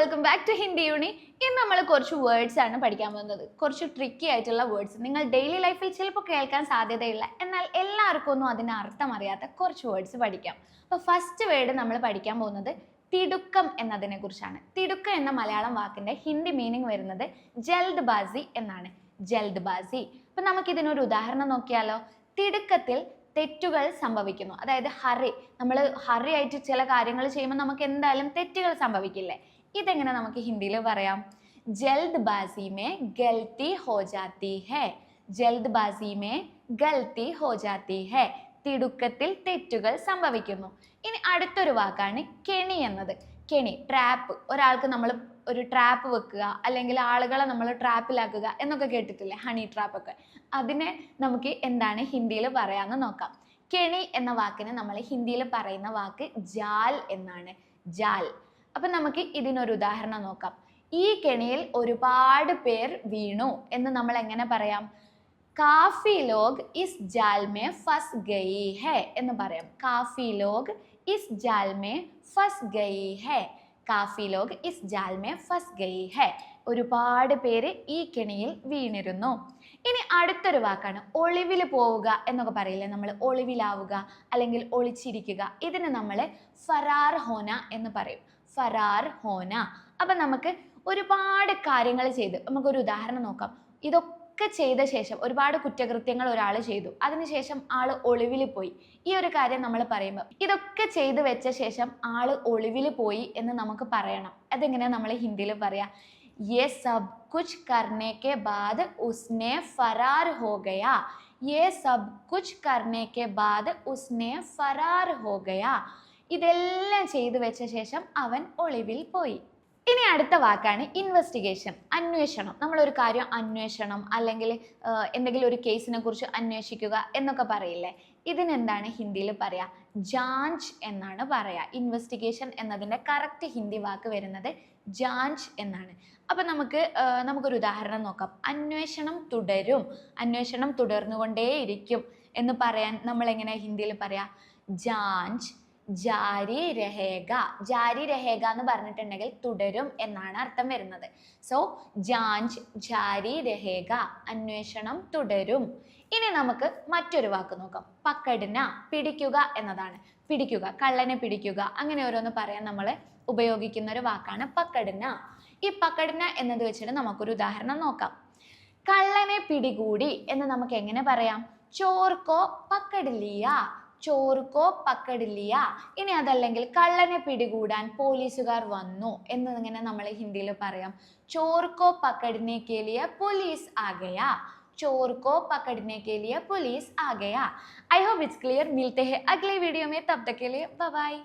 Welcome back to Hindi യൂണി. ഇന്ന് നമ്മൾ കുറച്ച് വേർഡ്സ് ആണ് പഠിക്കാൻ പോകുന്നത്. കുറച്ച് ട്രിക്കി ആയിട്ടുള്ള വേർഡ്സ്. നിങ്ങൾ ഡെയിലി ലൈഫിൽ ചിലപ്പോൾ കേൾക്കാൻ സാധ്യതയില്ല, എന്നാൽ എല്ലാവർക്കും ഒന്നും അതിന് അർത്ഥം അറിയാത്ത കുറച്ച് വേർഡ്സ് പഠിക്കാം. അപ്പോൾ ഫസ്റ്റ് വേർഡ് നമ്മൾ പഠിക്കാൻ പോകുന്നത് തിടുക്കം എന്നതിനെ കുറിച്ചാണ്. തിടുക്കം എന്ന മലയാളം വാക്കിന്റെ ഹിന്ദി മീനിങ് വരുന്നത് ജൽദ് ബാസി എന്നാണ്. ജൽദ് ബാസി. അപ്പൊ നമുക്ക് ഇതിനൊരു ഉദാഹരണം നോക്കിയാലോ. തിടുക്കത്തിൽ തെറ്റുകൾ സംഭവിക്കുന്നു. അതായത് നമ്മൾ ഹറി ആയിട്ട് ചില കാര്യങ്ങൾ ചെയ്യുമ്പോൾ നമുക്ക് എന്തായാലും തെറ്റുകൾ സംഭവിക്കില്ലേ. ഇതെങ്ങനെ നമുക്ക് ഹിന്ദിയിൽ പറയാം? ജൽദ് ബാസി മേ ഗൽത്തി ഹോ ജാത്തി ഹേ. ജൽദ് ബാസി മേ ഗൽത്തി ഹോ ജാത്തി ഹേ. തിടുക്കത്തിൽ തെറ്റുകൾ സംഭവിക്കുന്നു. ഇനി അടുത്തൊരു വാക്കാണ് കെണി എന്നത്. കെണി, ട്രാപ്പ്. ഒരാൾക്ക് നമ്മൾ ഒരു ട്രാപ്പ് വെക്കുക, അല്ലെങ്കിൽ ആളുകളെ നമ്മൾ ട്രാപ്പിലാക്കുക എന്നൊക്കെ കേട്ടിട്ടില്ലേ, ഹണി ട്രാപ്പ് ഒക്കെ. അതിനെ നമുക്ക് എന്താണ് ഹിന്ദിയിൽ പറയാമെന്ന് നോക്കാം. കെണി എന്ന വാക്കിന് നമ്മൾ ഹിന്ദിയിൽ പറയുന്ന വാക്ക് ജാൽ എന്നാണ്. ജാൽ. അപ്പം നമുക്ക് ഇതിനൊരു ഉദാഹരണം നോക്കാം. ഈ കെണിയിൽ ഒരുപാട് പേർ വീണു എന്ന് നമ്മൾ എങ്ങനെ പറയാം? കാഫി ലോഗ് ഇസ് ജാൽ മേ ഫസ് ഗയി ഹേ എന്ന് പറയാം. കാഫി ലോഗ് ഇസ് ജാൽ മേ ഫസ് ഗയി ഹേ. കാഫി ലോഗ് ഇസ് ജാൽ മേ ഫസ് ഗയി ഹേ. ഒരുപാട് പേര് ഈ കെണിയിൽ വീണിരുന്നു. ഇനി അടുത്തൊരു വാക്കാണ് ഒളിവിൽ പോവുക എന്നൊക്കെ പറയില്ലേ നമ്മൾ, ഒളിവിലാവുക അല്ലെങ്കിൽ ഒളിച്ചിരിക്കുക. ഇതിന് നമ്മൾ ഫറാർ ഹോന എന്ന് പറയും. ഫറാർ ഹോന. അപ്പം നമുക്ക് ഒരുപാട് കാര്യങ്ങൾ ചെയ്ത് നമുക്കൊരു ഉദാഹരണം നോക്കാം. ഇതൊക്കെ ചെയ്ത ശേഷം, ഒരുപാട് കുറ്റകൃത്യങ്ങൾ ഒരാൾ ചെയ്തു, അതിനുശേഷം ആൾ ഒളിവിൽ പോയി. ഈ ഒരു കാര്യം നമ്മൾ പറയുമ്പോൾ ഇതൊക്കെ ചെയ്തു വെച്ച ശേഷം ആൾ ഒളിവിൽ പോയി എന്ന് നമുക്ക് പറയണം. അതെങ്ങനെയാണ് നമ്മൾ ഹിന്ദിയിൽ പറയാ? ये सब कुछ करने के बाद उसने फरार हो गया. ये सब कुछ करने के बाद उसने फरार हो गया. ഇതെല്ലാം ചെയ്തു വെച്ച ശേഷം അവൻ ഒളിവിൽ പോയി. ഇനി അടുത്ത വാക്കാണ് ഇൻവെസ്റ്റിഗേഷൻ, അന്വേഷണം. നമ്മളൊരു കാര്യം അന്വേഷണം, അല്ലെങ്കിൽ എന്തെങ്കിലും ഒരു കേസിനെ കുറിച്ച് അന്വേഷിക്കുക എന്നൊക്കെ പറയില്ലേ. ഇതിനെന്താണ് ഹിന്ദിയിൽ പറയാ? ജാഞ്ച് എന്നാണ് പറയാ. ഇൻവെസ്റ്റിഗേഷൻ എന്നതിൻ്റെ കറക്റ്റ് ഹിന്ദി വാക്ക് വരുന്നത് ജാഞ്ച് എന്നാണ്. അപ്പം നമുക്കൊരു ഉദാഹരണം നോക്കാം. അന്വേഷണം തുടരും, അന്വേഷണം തുടർന്നുകൊണ്ടേയിരിക്കും എന്ന് പറയാൻ നമ്മൾ എങ്ങനെ ഹിന്ദിയിൽ പറയാ? ജാഞ്ച് ജാരി രഹേഗ. ജാരി രഹേഗ എന്ന് പറഞ്ഞിട്ടുണ്ടെങ്കിൽ തുടരും എന്നാണ് അർത്ഥം വരുന്നത്. സോ ജാഞ്ച് ജാരി രഹേഗ, അന്വേഷണം തുടരും. ഇനി നമുക്ക് മറ്റൊരു വാക്ക് നോക്കാം. പക്കഡ്ന, പിടിക്കുക എന്നതാണ്. പിടിക്കുക, കള്ളനെ പിടിക്കുക, അങ്ങനെ ഓരോന്ന് പറയാൻ നമ്മൾ ഉപയോഗിക്കുന്ന ഒരു വാക്കാണ് പക്കഡ്ന. ഈ പക്കഡ്ന എന്നത് വെച്ചിട്ട് നമുക്കൊരു ഉദാഹരണം നോക്കാം. കള്ളനെ പിടികൂടി എന്ന് നമുക്ക് എങ്ങനെ പറയാം? ചോർക്കോ പക്കഡിലിയ. ചോർക്കോ പക്കഡിലിയ. ഇനി അതല്ലെങ്കിൽ കള്ളനെ പിടികൂടാൻ പോലീസുകാർ വന്നു എന്ന് ഇങ്ങനെ നമ്മൾ ഹിന്ദിയിൽ പറയാം. ചോർക്കോ പക്കഡ്നെ കെ ലിയെ പോലീസ് ആ ഗയാ. चोर को पकड़ने के लिए पुलिस आ गया. I hope it's clear. मिलते हैं अगले वीडियो में, तब तक के लिए बाय बाय.